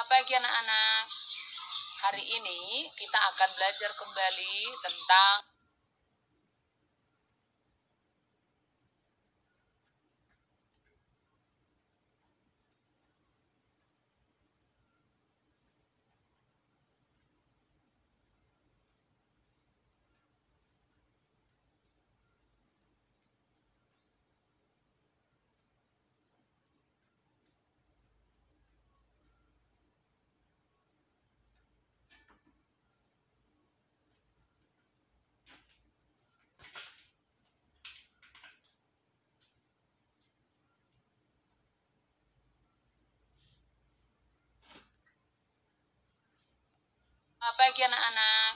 Pagi anak-anak, hari ini kita akan belajar kembali tentang pagi anak-anak.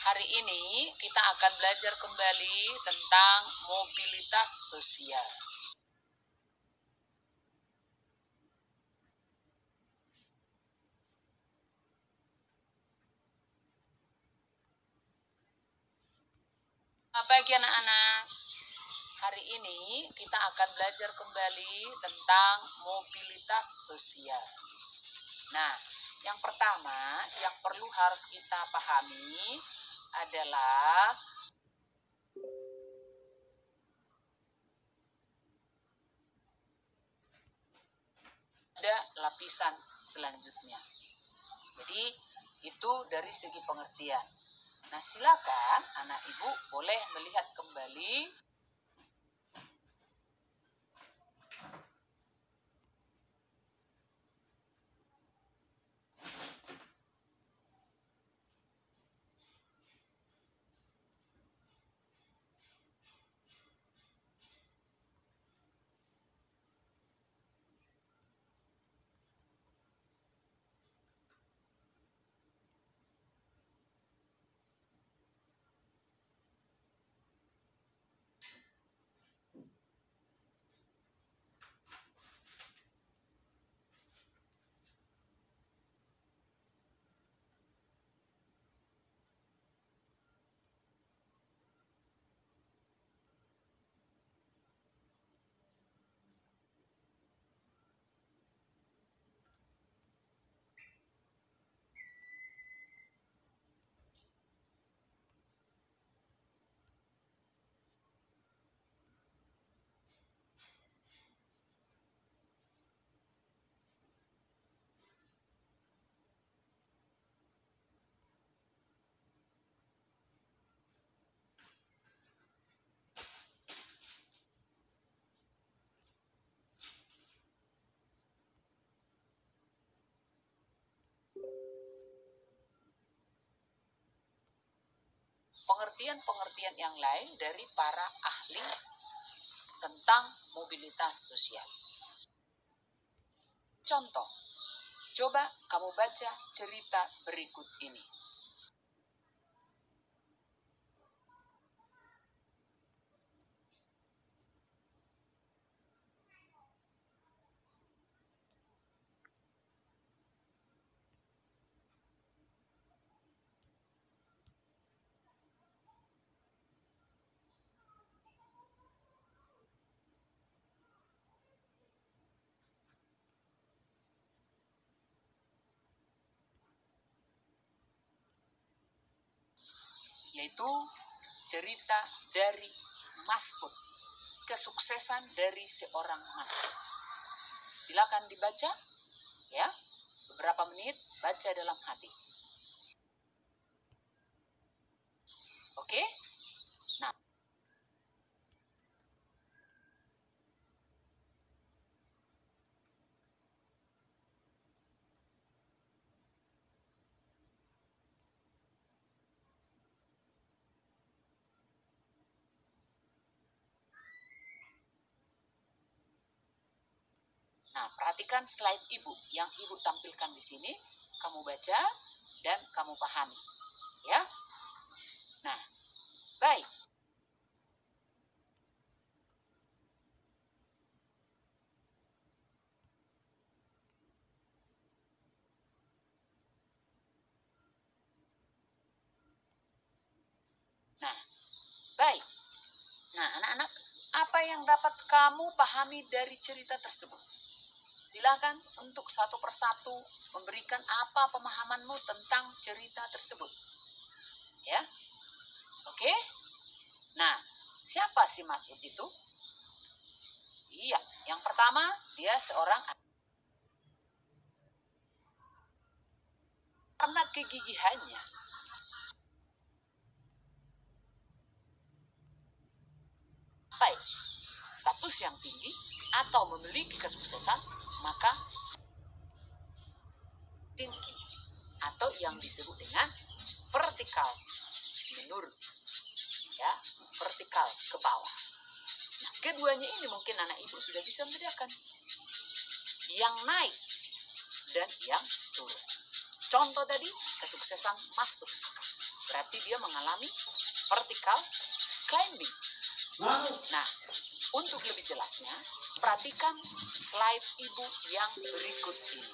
Hari ini kita akan belajar kembali tentang mobilitas sosial. Pagi anak-anak. Hari ini kita akan belajar kembali tentang mobilitas sosial. Nah, yang pertama yang perlu harus kita pahami adalah ada lapisan selanjutnya. Jadi, itu dari segi pengertian. Nah, silakan anak ibu boleh melihat kembali pengertian-pengertian yang lain dari para ahli tentang mobilitas sosial. Contoh, coba kamu baca cerita berikut ini. Yaitu cerita dari Mas'ud, kesuksesan dari seorang Mas'ud. Silakan dibaca ya, beberapa menit baca dalam hati. Oke? Nah, perhatikan slide ibu yang ibu tampilkan di sini. Kamu baca dan kamu pahami. Ya? Nah, baik. Nah, baik. Nah, anak-anak, apa yang dapat kamu pahami dari cerita tersebut? silakan untuk satu persatu memberikan apa pemahamanmu tentang cerita tersebut. Ya, oke? Nah, siapa si Mas'ud itu? Iya, yang pertama dia seorang karena kegigihannya. Baik, status yang tinggi atau memiliki kesuksesan, maka tinggi atau yang disebut dengan vertikal menurun, ya, vertikal ke bawah. Nah, keduanya ini mungkin anak ibu sudah bisa membedakan yang naik dan yang turun. Contoh tadi kesuksesan Mas'ud, berarti dia mengalami vertikal climbing. Nah, untuk lebih jelasnya, perhatikan slide ibu yang berikut ini.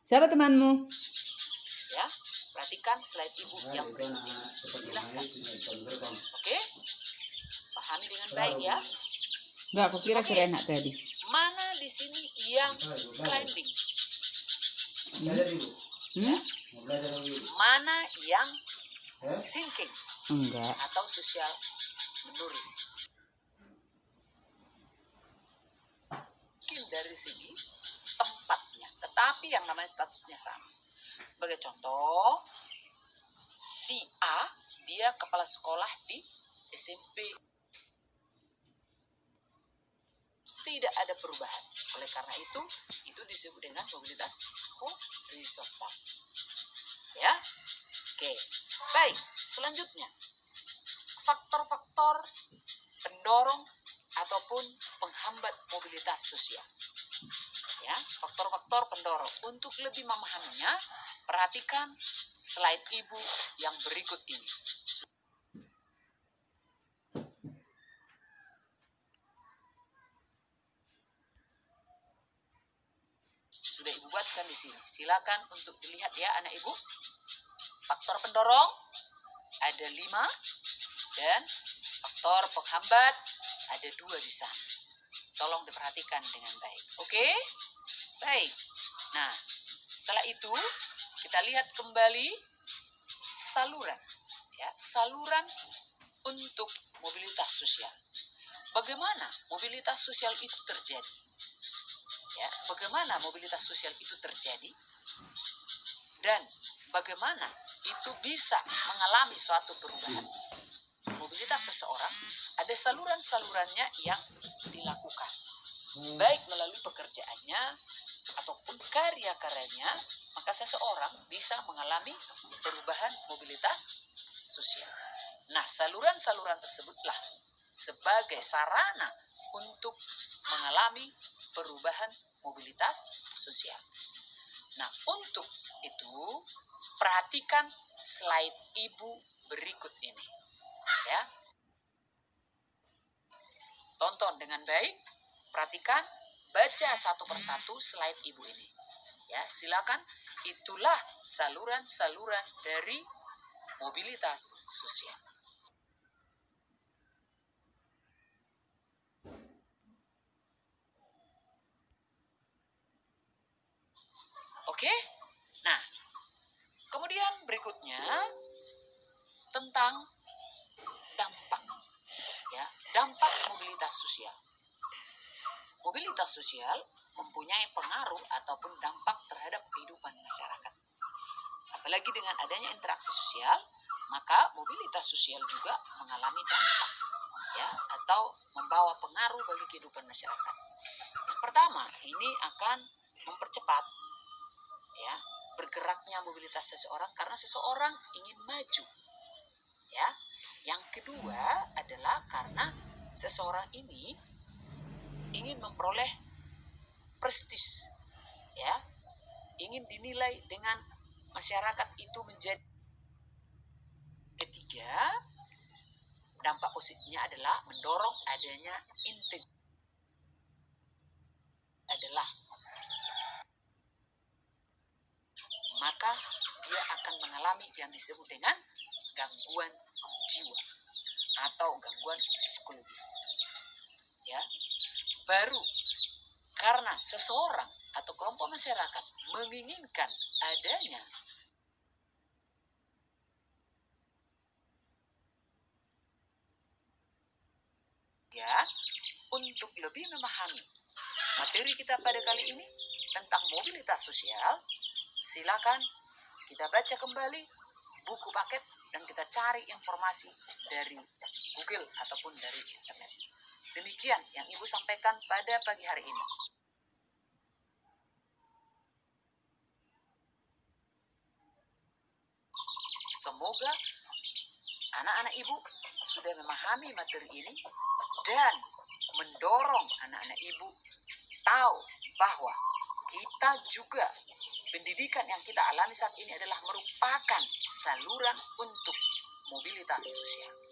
Siapa temanmu? Ya, perhatikan slide ibu yang berikut ini. Silahkan. Oke? Pahami dengan baik ya. Enggak, aku kira Oke. Serena tadi. Mana di sini yang climbing? Ya. Mana yang sinking Enggak. atau sosial menurun? Mungkin dari segi tempatnya, tetapi yang namanya statusnya sama. Sebagai contoh, si A dia kepala sekolah di SMP, tidak ada perubahan. Oleh karena itu disebut dengan mobilitas horizontal. Ya, oke. Baik, selanjutnya faktor-faktor pendorong ataupun penghambat mobilitas sosial. Ya, faktor-faktor pendorong. Untuk lebih memahaminya, perhatikan slide ibu yang berikut ini. Sudah ibu buatkan di sini. Silakan untuk dilihat ya anak ibu. Faktor pendorong ada 5 dan faktor penghambat ada 2 di sana. Tolong diperhatikan dengan baik. Oke? Baik. Nah, setelah itu kita lihat kembali saluran. Ya, saluran untuk mobilitas sosial. Bagaimana mobilitas sosial itu terjadi? Ya, bagaimana mobilitas sosial itu terjadi? Dan bagaimana itu bisa mengalami suatu perubahan? Mobilitas seseorang ada saluran-salurannya yang dilakukan, baik melalui pekerjaannya ataupun karya-karyanya, maka seseorang bisa mengalami perubahan mobilitas sosial. Nah, saluran-saluran tersebutlah sebagai sarana untuk mengalami perubahan mobilitas sosial. Nah, untuk itu perhatikan slide ibu berikut ini. Ya. Tonton dengan baik, perhatikan, baca satu persatu slide ibu ini. Ya, silakan. Itulah saluran-saluran dari mobilitas sosial. Oke? Nah, kemudian berikutnya tentang dampak. Ya, dampak mobilitas sosial. Mobilitas sosial mempunyai pengaruh ataupun dampak terhadap kehidupan masyarakat. Apalagi dengan adanya interaksi sosial, maka mobilitas sosial juga mengalami dampak, ya, atau membawa pengaruh bagi kehidupan masyarakat. Yang pertama, ini akan mempercepat, ya, bergeraknya mobilitas seseorang karena seseorang ingin maju. Ya. Yang kedua adalah karena seseorang ini ingin memperoleh prestis, ya, ingin dinilai dengan masyarakat itu menjadi. Ketiga, dampak positifnya adalah mendorong adanya adalah yang disebut dengan gangguan jiwa atau gangguan psikologis. Ya, baru karena seseorang atau kelompok masyarakat menginginkan adanya ya untuk lebih memahami materi kita pada kali ini tentang mobilitas sosial, silakan kita baca kembali buku paket dan kita cari informasi dari Google ataupun dari internet. Demikian yang Ibu sampaikan pada pagi hari ini. Semoga anak-anak Ibu sudah memahami materi ini dan mendorong anak-anak Ibu tahu bahwa kita juga pendidikan yang kita alami saat ini adalah merupakan saluran untuk mobilitas sosial.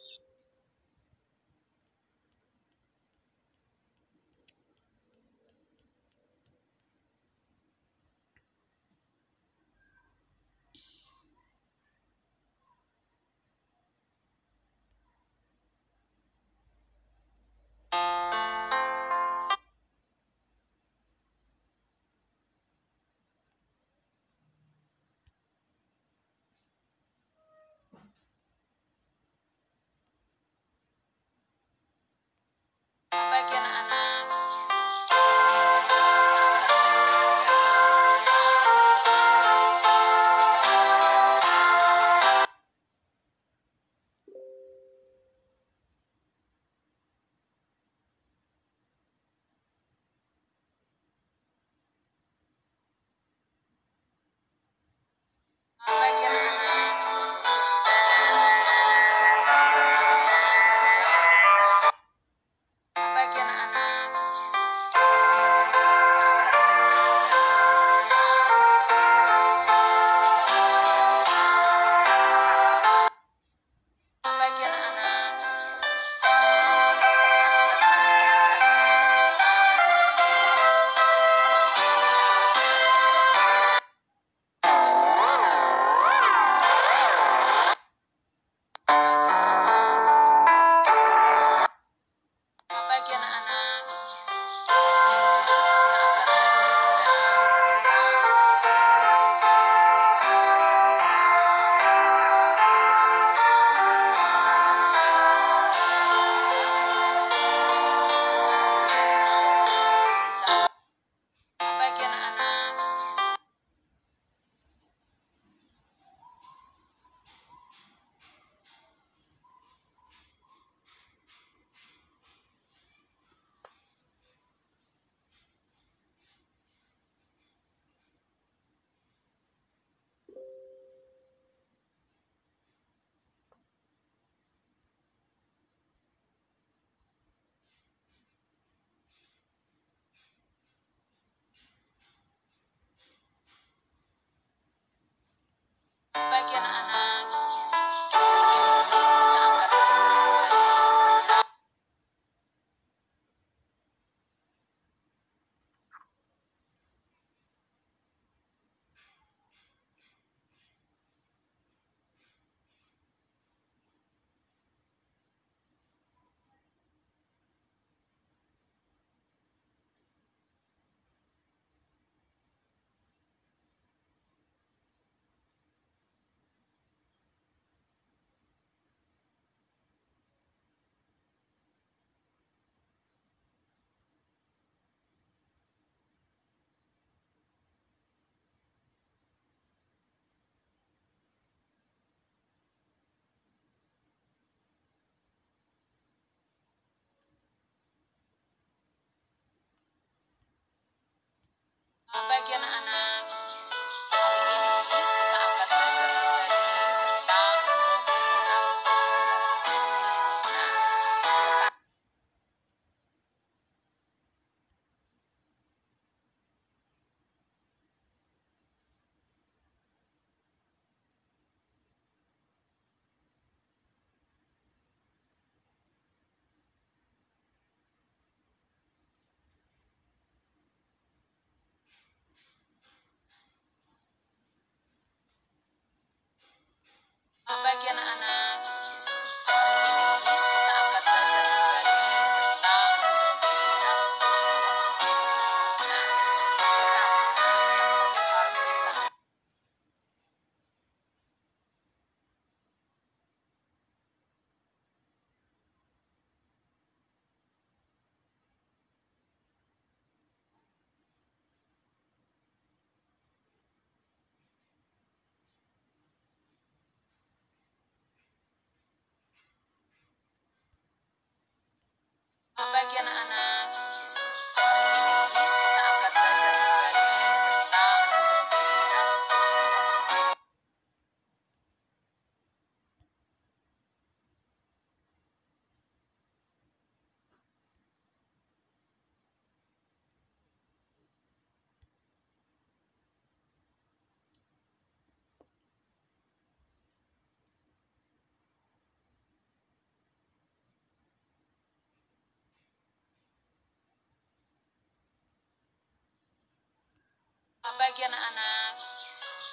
pagi anak-anak.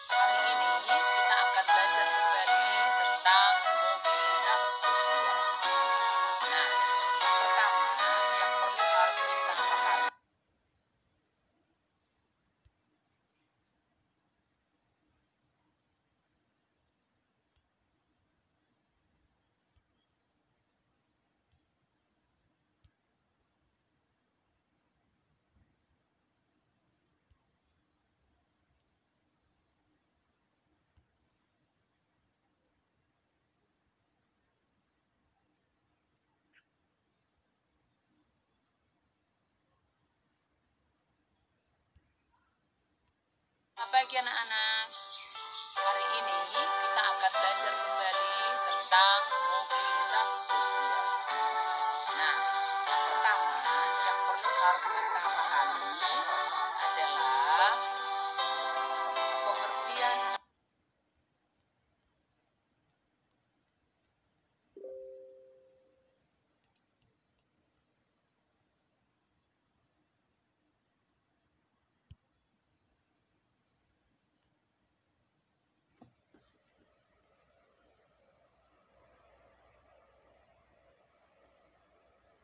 Hari ini kita akan belajar kembali tentang mobilitas sosial. Nah, yang pertama yang perlu harus kita pahami. Selamat pagi anak-anak. Hari ini kita akan belajar kembali tentang mobilitas sosial. Nah, yang pertama yang perlu harus kita